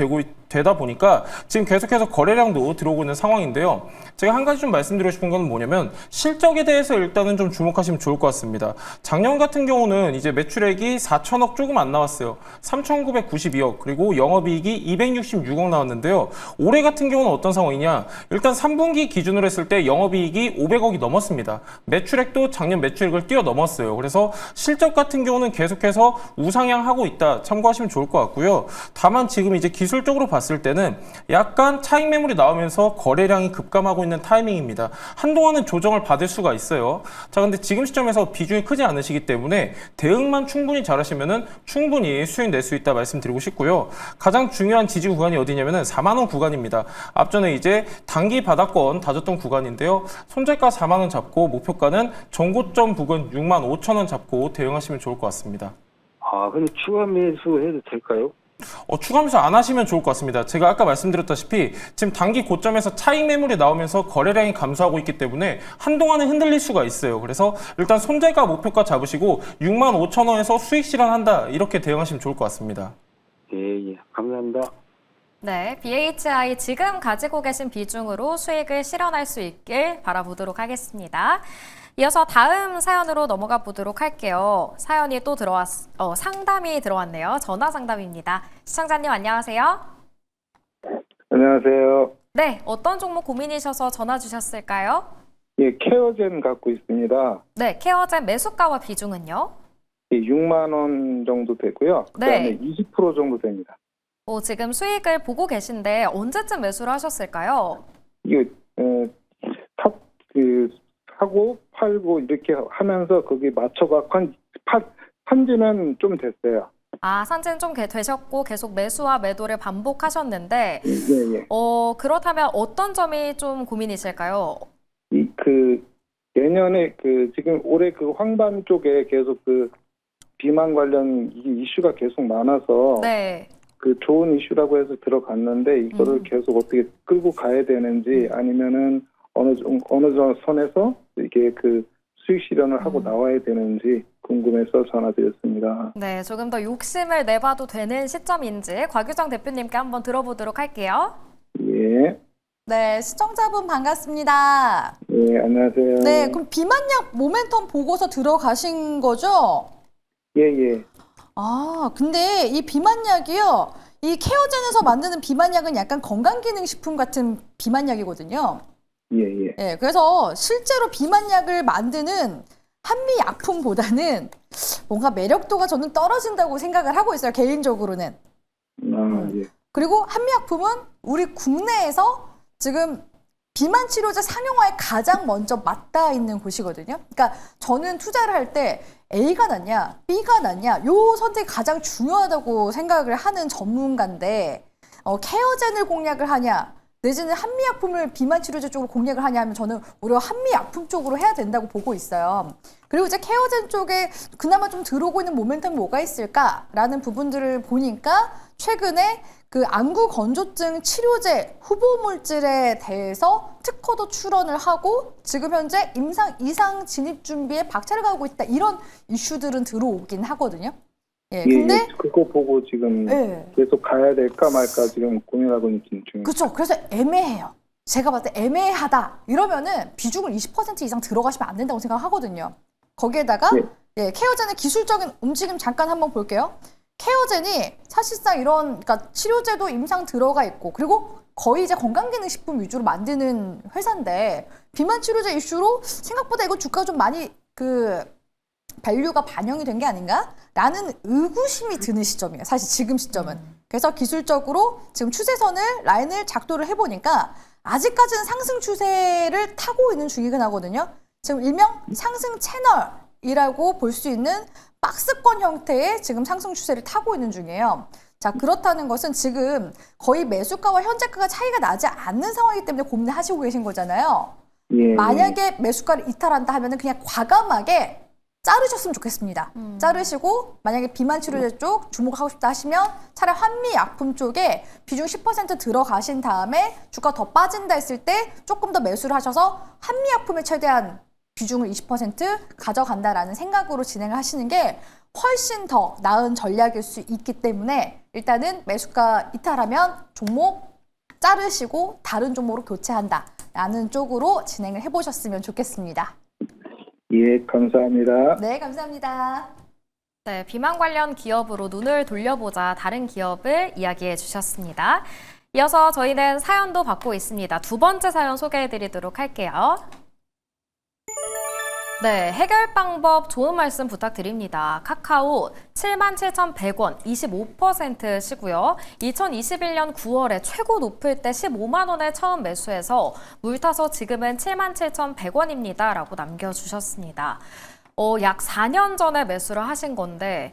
[SPEAKER 3] 되다 보니까 지금 계속해서 거래량도 들어오고 있는 상황인데요. 제가 한 가지 좀 말씀드리고 싶은 건 뭐냐면 실적에 대해서 일단은 좀 주목하시면 좋을 것 같습니다. 작년 같은 경우는 이제 매출액이 4천억 조금 안 나왔어요. 3,992억 그리고 영업이익이 266억 나왔는데요. 올해 같은 경우는 어떤 상황이냐? 일단 3분기 기준으로 했을 때 영업이익이 500억이 넘었습니다. 매출액도 작년 매출액을 뛰어넘었어요. 그래서 실적 같은 경우는 계속해서 우상향하고 있다. 참고하시면 좋을 것 같고요. 다만 지금 이제 기술적으로 봤을 때는 약간 차익 매물이 나오면서 거래량이 급감하고 있는 타이밍입니다. 한동안은 조정을 받을 수가 있어요. 자, 근데 지금 시점에서 비중이 크지 않으시기 때문에 대응만 충분히 잘하시면은 충분히 수익 낼 수 있다 말씀드리고 싶고요. 가장 중요한 지지 구간이 어디냐면은 4만 원 구간입니다. 앞전에 이제 단기 바닥권 다졌던 구간인데요. 손절가 4만 원 잡고 목표가는 전고점 부근 6만 5천 원 잡고 대응하시면 좋을 것 같습니다.
[SPEAKER 8] 아, 근데 추가 매수해도 될까요?
[SPEAKER 3] 추가 매수 안 하시면 좋을 것 같습니다. 제가 아까 말씀드렸다시피 지금 단기 고점에서 차익 매물이 나오면서 거래량이 감소하고 있기 때문에 한동안은 흔들릴 수가 있어요. 그래서 일단 손절가 목표가 잡으시고 6만 5천 원에서 수익 실현한다 이렇게 대응하시면 좋을 것 같습니다.
[SPEAKER 8] 예, 감사합니다.
[SPEAKER 1] 네, BHI 지금 가지고 계신 비중으로 수익을 실현할 수 있길 바라보도록 하겠습니다. 이어서 다음 사연으로 넘어가 보도록 할게요. 사연이 또 상담이 들어왔네요. 전화 상담입니다. 시청자님 안녕하세요.
[SPEAKER 9] 안녕하세요.
[SPEAKER 1] 네, 어떤 종목 고민이셔서 전화 주셨을까요?
[SPEAKER 9] 예, 케어젠 갖고 있습니다.
[SPEAKER 1] 네, 케어젠 매수가와 비중은요?
[SPEAKER 9] 예, 6만 원 정도 되고요.
[SPEAKER 1] 네.
[SPEAKER 9] 그다음에 20% 정도 됩니다.
[SPEAKER 1] 지금 수익을 보고 계신데 언제쯤 매수를 하셨을까요?
[SPEAKER 9] 이게 사고 팔고 이렇게 하면서 거기 맞춰가 산지는 좀 됐어요.
[SPEAKER 1] 산지는 좀 되셨고 계속 매수와 매도를 반복하셨는데
[SPEAKER 9] 예.
[SPEAKER 1] 그렇다면 어떤 점이 좀 고민이실까요?
[SPEAKER 9] 내년에 지금 올해 황반 쪽에 계속 비만 관련 이슈가 계속 많아서
[SPEAKER 1] 네.
[SPEAKER 9] 좋은 이슈라고 해서 들어갔는데 이거를 계속 어떻게 끌고 가야 되는지 아니면은 어느 선에서 이게 수익 실현을 하고 나와야 되는지 궁금해서 전화드렸습니다.
[SPEAKER 1] 네, 조금 더 욕심을 내봐도 되는 시점인지 곽유정 대표님께 한번 들어보도록 할게요.
[SPEAKER 9] 예.
[SPEAKER 2] 네, 시청자분 반갑습니다.
[SPEAKER 9] 예, 안녕하세요.
[SPEAKER 2] 네, 그럼 비만약 모멘텀 보고서 들어가신 거죠?
[SPEAKER 9] 예.
[SPEAKER 2] 근데 이 비만약이요. 이 케어젠에서 만드는 비만약은 약간 건강기능식품 같은 비만약이거든요.
[SPEAKER 9] 예.
[SPEAKER 2] 네, 그래서 실제로 비만약을 만드는 한미약품보다는 뭔가 매력도가 저는 떨어진다고 생각을 하고 있어요. 개인적으로는.
[SPEAKER 9] 예.
[SPEAKER 2] 그리고 한미약품은 우리 국내에서 지금 비만 치료제 상용화에 가장 먼저 맞닿아 있는 곳이거든요. 그러니까 저는 투자를 할 때 A가 낫냐, B가 낫냐, 요 선택이 가장 중요하다고 생각을 하는 전문가인데 케어젠을 공략을 하냐, 내지는 한미약품을 비만 치료제 쪽으로 공략을 하냐 하면 저는 오히려 한미약품 쪽으로 해야 된다고 보고 있어요. 그리고 이제 케어젠 쪽에 그나마 좀 들어오고 있는 모멘텀이 뭐가 있을까라는 부분들을 보니까 최근에 안구 건조증 치료제 후보 물질에 대해서 특허도 출원을 하고 지금 현재 임상 이상 진입 준비에 박차를 가하고 있다. 이런 이슈들은 들어오긴 하거든요. 예, 근데
[SPEAKER 9] 그거 보고 지금
[SPEAKER 2] 예.
[SPEAKER 9] 계속 가야 될까 말까 지금 고민하고 있는 중입니다.
[SPEAKER 2] 그렇죠. 그래서 애매해요. 제가 봤을 때 애매하다 이러면은 비중을 20% 이상 들어가시면 안 된다고 생각하거든요. 거기에다가 예, 케어젠의 기술적인 움직임 잠깐 한번 볼게요. 케어젠이 사실상 이런 그러니까 치료제도 임상 들어가 있고 그리고 거의 이제 건강기능식품 위주로 만드는 회사인데 비만 치료제 이슈로 생각보다 이거 주가가 좀 많이 밸류가 반영이 된 게 아닌가라는 의구심이 드는 시점이에요. 사실 지금 시점은. 그래서 기술적으로 지금 추세선을 라인을 작도를 해보니까 아직까지는 상승 추세를 타고 있는 중이긴 하거든요. 지금 일명 상승 채널이라고 볼 수 있는 박스권 형태의 지금 상승 추세를 타고 있는 중이에요. 자, 그렇다는 것은 지금 거의 매수가와 현재가가 차이가 나지 않는 상황이기 때문에 고민을 하시고 계신 거잖아요.
[SPEAKER 9] 예.
[SPEAKER 2] 만약에 매수가를 이탈한다 하면은 그냥 과감하게 자르셨으면 좋겠습니다. 자르시고 만약에 비만 치료제 쪽 주목하고 싶다 하시면 차라리 환미약품 쪽에 비중 10% 들어가신 다음에 주가 더 빠진다 했을 때 조금 더 매수를 하셔서 환미약품에 최대한 비중을 20% 가져간다라는 생각으로 진행을 하시는 게 훨씬 더 나은 전략일 수 있기 때문에 일단은 매수가 이탈하면 종목 자르시고 다른 종목으로 교체한다라는 쪽으로 진행을 해보셨으면 좋겠습니다.
[SPEAKER 9] 예, 감사합니다.
[SPEAKER 2] 네, 감사합니다.
[SPEAKER 1] 네, 비만 관련 기업으로 눈을 돌려보자 다른 기업을 이야기해 주셨습니다. 이어서 저희는 사연도 받고 있습니다. 두 번째 사연 소개해 드리도록 할게요. 네, 해결 방법 좋은 말씀 부탁드립니다. 카카오 77,100원 25%시고요. 2021년 9월에 최고 높을 때 15만 원에 처음 매수해서 물타서 지금은 77,100원입니다. 라고 남겨주셨습니다. 약 4년 전에 매수를 하신 건데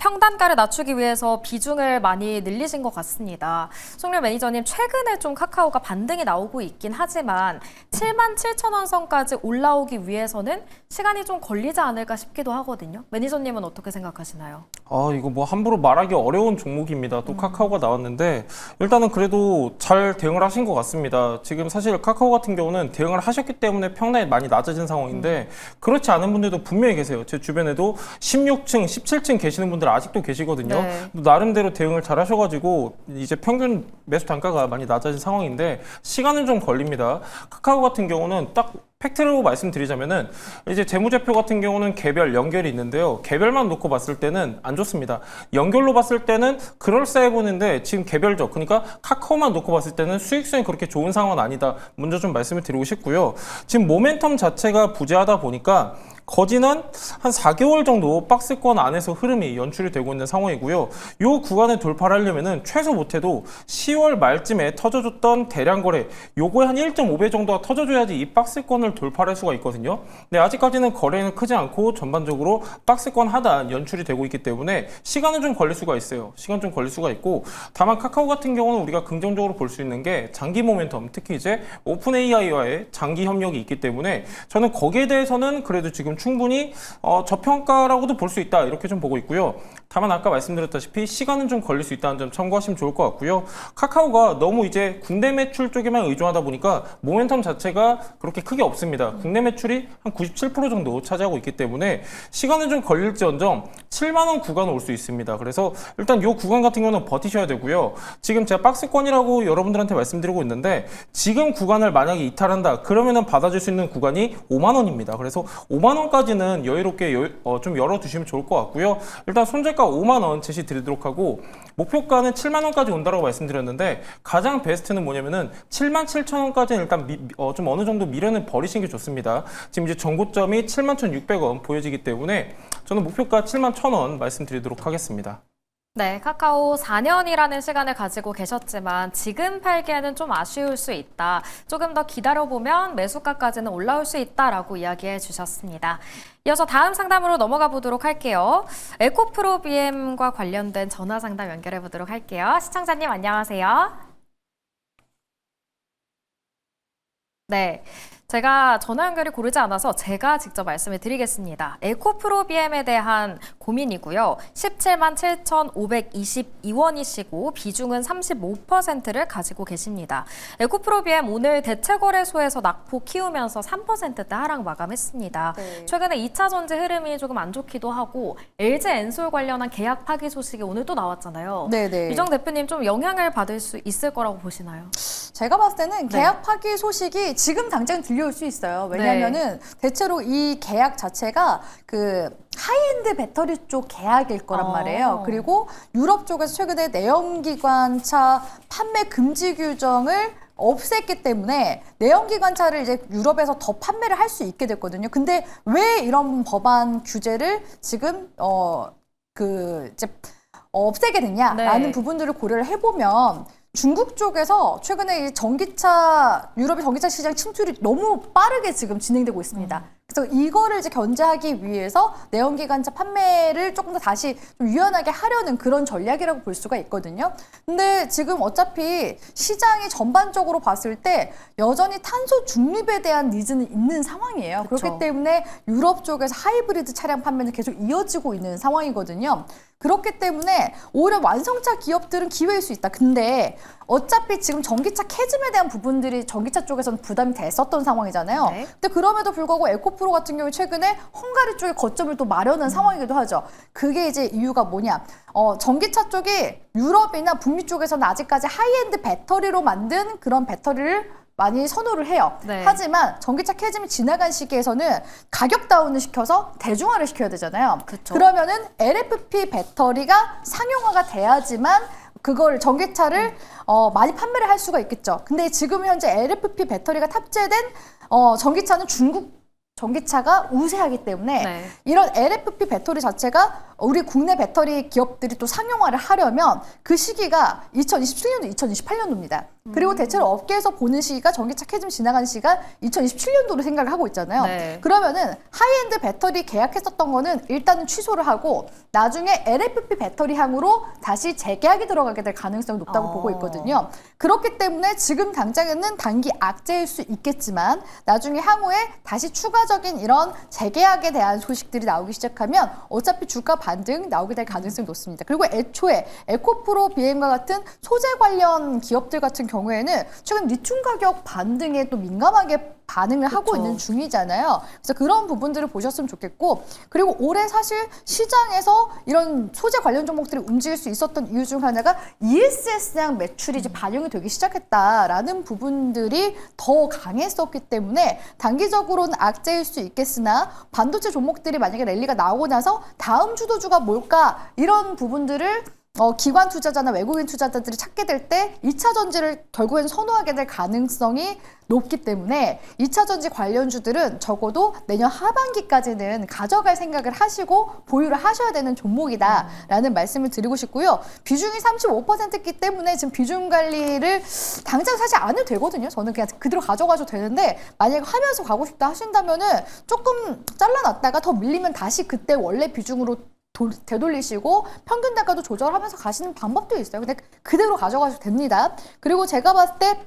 [SPEAKER 1] 평단가를 낮추기 위해서 비중을 많이 늘리신 것 같습니다. 송렬 매니저님, 최근에 좀 카카오가 반등이 나오고 있긴 하지만 77,000원 선까지 올라오기 위해서는 시간이 좀 걸리지 않을까 싶기도 하거든요. 매니저님은 어떻게 생각하시나요?
[SPEAKER 3] 이거 뭐 함부로 말하기 어려운 종목입니다. 또 카카오가 나왔는데 일단은 그래도 잘 대응을 하신 것 같습니다. 지금 사실 카카오 같은 경우는 대응을 하셨기 때문에 평단이 많이 낮아진 상황인데 그렇지 않은 분들도 분명히 계세요. 제 주변에도 16층, 17층 계시는 분들 아직도 계시거든요.
[SPEAKER 1] 네.
[SPEAKER 3] 나름대로 대응을 잘 하셔가지고 이제 평균 매수 단가가 많이 낮아진 상황인데 시간은 좀 걸립니다. 카카오 같은 경우는 딱 팩트로 말씀드리자면은 이제 재무제표 같은 경우는 개별, 연결이 있는데요. 개별만 놓고 봤을 때는 안 좋습니다. 연결로 봤을 때는 그럴싸해 보이는데 지금 개별적, 그러니까 카카오만 놓고 봤을 때는 수익성이 그렇게 좋은 상황은 아니다. 먼저 좀 말씀을 드리고 싶고요. 지금 모멘텀 자체가 부재하다 보니까 거진한 한 4개월 정도 박스권 안에서 흐름이 연출이 되고 있는 상황이고요. 이 구간을 돌파를 하려면은 최소 못해도 10월 말쯤에 터져줬던 대량 거래, 요거에 한 1.5배 정도가 터져줘야지 이 박스권을 돌파할 수가 있거든요. 근데 아직까지는 거래는 크지 않고 전반적으로 박스권 하단 연출이 되고 있기 때문에 시간은 좀 걸릴 수가 있어요. 시간 좀 걸릴 수가 있고, 다만 카카오 같은 경우는 우리가 긍정적으로 볼 수 있는 게 장기 모멘텀, 특히 이제 오픈 AI와의 장기 협력이 있기 때문에 저는 거기에 대해서는 그래도 지금 충분히 저평가라고도 볼 수 있다, 이렇게 좀 보고 있고요. 다만 아까 말씀드렸다시피 시간은 좀 걸릴 수 있다는 점 참고하시면 좋을 것 같고요. 카카오가 너무 이제 국내 매출 쪽에만 의존하다 보니까 모멘텀 자체가 그렇게 크게 없습니다. 국내 매출이 한 97% 정도 차지하고 있기 때문에 시간은 좀 걸릴지언정 7만 원 구간 올 수 있습니다. 그래서 일단 이 구간 같은 경우는 버티셔야 되고요. 지금 제가 박스권이라고 여러분들한테 말씀드리고 있는데 지금 구간을 만약에 이탈한다 그러면은 받아줄 수 있는 구간이 5만 원입니다. 그래서 5만 원까지는 여유롭게 좀 열어두시면 좋을 것 같고요. 일단 손절가 5만 원 제시 드리도록 하고 목표가는 7만 원까지 온다고 말씀드렸는데 가장 베스트는 뭐냐면은 7만 7천 원까지는 일단 좀 어느 정도 미련을 버리시는 게 좋습니다. 지금 이제 전고점이 7만 1,600원 보여지기 때문에 저는 목표가 7만 1,000원 말씀드리도록 하겠습니다.
[SPEAKER 1] 네, 카카오 4년이라는 시간을 가지고 계셨지만 지금 팔기에는 좀 아쉬울 수 있다. 조금 더 기다려보면 매수가까지는 올라올 수 있다라고 이야기해 주셨습니다. 이어서 다음 상담으로 넘어가 보도록 할게요. 에코프로 BM과 관련된 전화 상담 연결해 보도록 할게요. 시청자님 안녕하세요. 네. 제가 전화 연결이 고르지 않아서 제가 직접 말씀을 드리겠습니다. 에코프로 BM에 대한 고민이고요. 17만 7,522원이시고 비중은 35%를 가지고 계십니다. 에코프로 BM 오늘 대체거래소에서 낙폭 키우면서 3%대 하락 마감했습니다.
[SPEAKER 2] 네.
[SPEAKER 1] 최근에 2차 전지 흐름이 조금 안 좋기도 하고 LG 엔솔 관련한 계약 파기 소식이 오늘 또 나왔잖아요.
[SPEAKER 2] 네네.
[SPEAKER 1] 유정 대표님 좀 영향을 받을 수 있을 거라고 보시나요?
[SPEAKER 2] 제가 봤을 때는
[SPEAKER 1] 네.
[SPEAKER 2] 계약 파기 소식이 지금 당장 들려올 수 있어요. 왜냐하면은 대체로 이 계약 자체가 그 하이엔드 배터리 쪽 계약일 거란 말이에요. 그리고 유럽 쪽에서 최근에 내연기관차 판매 금지 규정을 없앴기 때문에 내연기관차를 이제 유럽에서 더 판매를 할 수 있게 됐거든요. 근데 왜 이런 법안 규제를 지금 이제 없애게 됐냐라는
[SPEAKER 1] 네.
[SPEAKER 2] 부분들을 고려를 해보면 중국 쪽에서 최근에 이 유럽의 전기차 시장 침투율이 너무 빠르게 지금 진행되고 있습니다. 그래서 이거를 이제 견제하기 위해서 내연기관차 판매를 조금 더 다시 좀 유연하게 하려는 그런 전략이라고 볼 수가 있거든요. 근데 지금 어차피 시장이 전반적으로 봤을 때 여전히 탄소 중립에 대한 니즈는 있는 상황이에요.
[SPEAKER 1] 그쵸.
[SPEAKER 2] 그렇기 때문에 유럽 쪽에서 하이브리드 차량 판매는 계속 이어지고 있는 상황이거든요. 그렇기 때문에 오히려 완성차 기업들은 기회일 수 있다. 근데 어차피 지금 전기차 캐즘에 대한 부분들이 전기차 쪽에서는 부담이 됐었던 상황이잖아요.
[SPEAKER 1] 네.
[SPEAKER 2] 근데 그럼에도 불구하고 에코프로 같은 경우에 최근에 헝가리 쪽에 거점을 또 마련한 상황이기도 하죠. 그게 이제 이유가 뭐냐. 전기차 쪽이 유럽이나 북미 쪽에서는 아직까지 하이엔드 배터리로 만든 그런 배터리를 많이 선호를 해요.
[SPEAKER 1] 네.
[SPEAKER 2] 하지만 전기차 캐즘이 지나간 시기에서는 가격 다운을 시켜서 대중화를 시켜야 되잖아요.
[SPEAKER 1] 그쵸.
[SPEAKER 2] 그러면은 LFP 배터리가 상용화가 돼야지만 그걸 전기차를 많이 판매를 할 수가 있겠죠. 근데 지금 현재 LFP 배터리가 탑재된 전기차는 중국 전기차가 우세하기 때문에
[SPEAKER 1] 네.
[SPEAKER 2] 이런 LFP 배터리 자체가 우리 국내 배터리 기업들이 또 상용화를 하려면 그 시기가 2027년도, 2028년도입니다. 그리고 대체로 업계에서 보는 시기가 전기차 캐즘 지나가는 시기가 2027년도로 생각을 하고 있잖아요.
[SPEAKER 1] 네.
[SPEAKER 2] 그러면은 하이엔드 배터리 계약했었던 거는 일단은 취소를 하고 나중에 LFP 배터리 향으로 다시 재계약이 들어가게 될 가능성이 높다고 보고 있거든요. 그렇기 때문에 지금 당장에는 단기 악재일 수 있겠지만 나중에 향후에 다시 추가적인 이런 재계약에 대한 소식들이 나오기 시작하면 어차피 주가 반등 나오게 될 가능성이 높습니다. 그리고 애초에 에코프로 BM과 같은 소재 관련 기업들 같은 경우에는 최근 리튬 가격 반등에 또 민감하게 반응을 하고 있는 중이잖아요. 그래서 그런 부분들을 보셨으면 좋겠고, 그리고 올해 사실 시장에서 이런 소재 관련 종목들이 움직일 수 있었던 이유 중 하나가 ESS양 매출이 이제 반영이 되기 시작했다라는 부분들이 더 강했었기 때문에 단기적으로는 악재일 수 있겠으나 반도체 종목들이 만약에 랠리가 나오고 나서 다음 주도주가 뭘까 이런 부분들을 기관 투자자나 외국인 투자자들이 찾게 될 때 2차 전지를 결국엔 선호하게 될 가능성이 높기 때문에 2차 전지 관련주들은 적어도 내년 하반기까지는 가져갈 생각을 하시고 보유를 하셔야 되는 종목이다라는 말씀을 드리고 싶고요. 비중이 35%이기 때문에 지금 비중 관리를 당장 사지 않아도 되거든요. 저는 그냥 그대로 가져가셔도 되는데 만약에 하면서 가고 싶다 하신다면은 조금 잘라놨다가 더 밀리면 다시 그때 원래 비중으로 되돌리시고 평균 단가도 조절하면서 가시는 방법도 있어요. 근데 그대로 가져가셔도 됩니다. 그리고 제가 봤을 때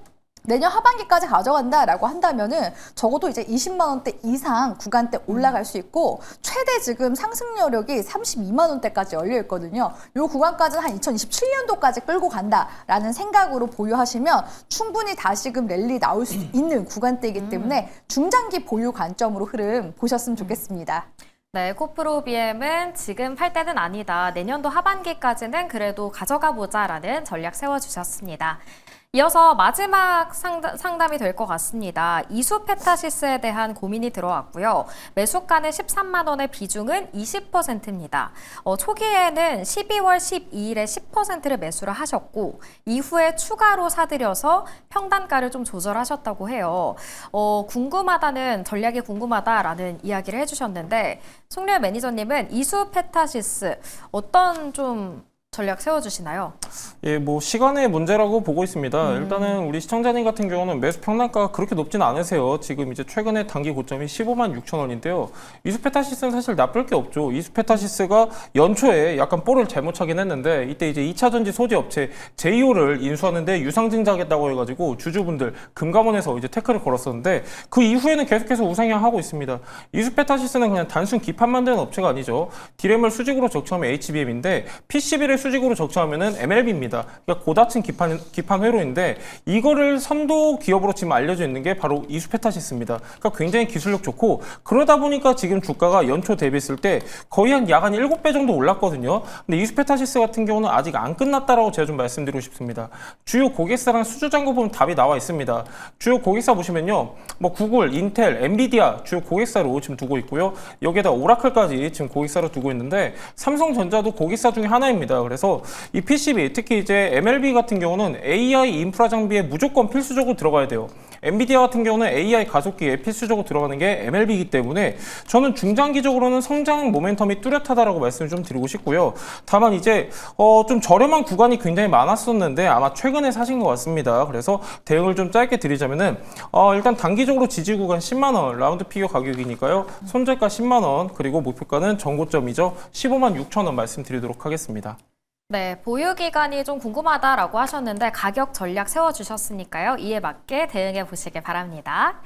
[SPEAKER 2] 내년 하반기까지 가져간다라고 한다면은 적어도 이제 20만 원대 이상 구간대 올라갈 수 있고 최대 지금 상승 여력이 32만 원대까지 열려 있거든요. 이 구간까지는 한 2027년도까지 끌고 간다라는 생각으로 보유하시면 충분히 다시금 랠리 나올 수 있는 구간대이기 때문에 중장기 보유 관점으로 흐름 보셨으면 좋겠습니다.
[SPEAKER 1] 네, 에코프로 BM은 지금 팔 때는 아니다. 내년도 하반기까지는 그래도 가져가 보자라는 전략 세워주셨습니다. 이어서 마지막 상담이 될 것 같습니다. 이수페타시스에 대한 고민이 들어왔고요. 매수가는 13만 원의 비중은 20%입니다. 초기에는 12월 12일에 10%를 매수를 하셨고 이후에 추가로 사들여서 평단가를 좀 조절하셨다고 해요. 궁금하다는 전략이 궁금하다라는 이야기를 해주셨는데 송렬 매니저님은 이수페타시스 어떤 좀 전략 세워주시나요?
[SPEAKER 3] 예, 뭐 시간의 문제라고 보고 있습니다. 일단은 우리 시청자님 같은 경우는 매수 평단가가 그렇게 높진 않으세요. 지금 이제 최근에 단기 고점이 15만 6천 원인데요. 이수페타시스는 사실 나쁠 게 없죠. 이수페타시스가 연초에 약간 볼을 잘못 차긴 했는데 이때 이제 2차전지 소재 업체 제이오를 인수하는데 유상증자하겠다고 해가지고 주주분들 금감원에서 이제 태클을 걸었었는데 그 이후에는 계속해서 우상향하고 있습니다. 이수페타시스는 그냥 단순 기판 만드는 업체가 아니죠. 디램을 수직으로 적처하면 HBM인데 PCB를 수직으로 적처하면은 MLB입니다. 그러니까 고다층 기판 회로인데 이거를 선도 기업으로 지금 알려져 있는 게 바로 이수페타시스입니다. 그러니까 굉장히 기술력 좋고 그러다 보니까 지금 주가가 연초 대비했을 때 거의 한 약 한 7배 정도 올랐거든요. 근데 이수페타시스 같은 경우는 아직 안 끝났다라고 제가 좀 말씀드리고 싶습니다. 주요 고객사랑 수주 잔고 보면 답이 나와 있습니다. 주요 고객사 보시면요. 뭐 구글, 인텔, 엔비디아 주요 고객사로 지금 두고 있고요. 여기에다 오라클까지 지금 고객사로 두고 있는데 삼성전자도 고객사 중에 하나입니다. 그래서 이 PCB, 특히 이제 MLB 같은 경우는 AI 인프라 장비에 무조건 필수적으로 들어가야 돼요. 엔비디아 같은 경우는 AI 가속기에 필수적으로 들어가는 게 MLB이기 때문에 저는 중장기적으로는 성장 모멘텀이 뚜렷하다라고 말씀을 좀 드리고 싶고요. 다만 이제 좀 저렴한 구간이 굉장히 많았었는데 아마 최근에 사신 것 같습니다. 그래서 대응을 좀 짧게 드리자면은 일단 단기적으로 지지 구간 10만 원 라운드 피겨 가격이니까요. 손절가 10만 원 그리고 목표가는 전고점이죠. 15만 6천 원 말씀드리도록 하겠습니다.
[SPEAKER 1] 네, 보유 기간이 좀 궁금하다라고 하셨는데 가격 전략 세워주셨으니까요. 이에 맞게 대응해 보시길 바랍니다.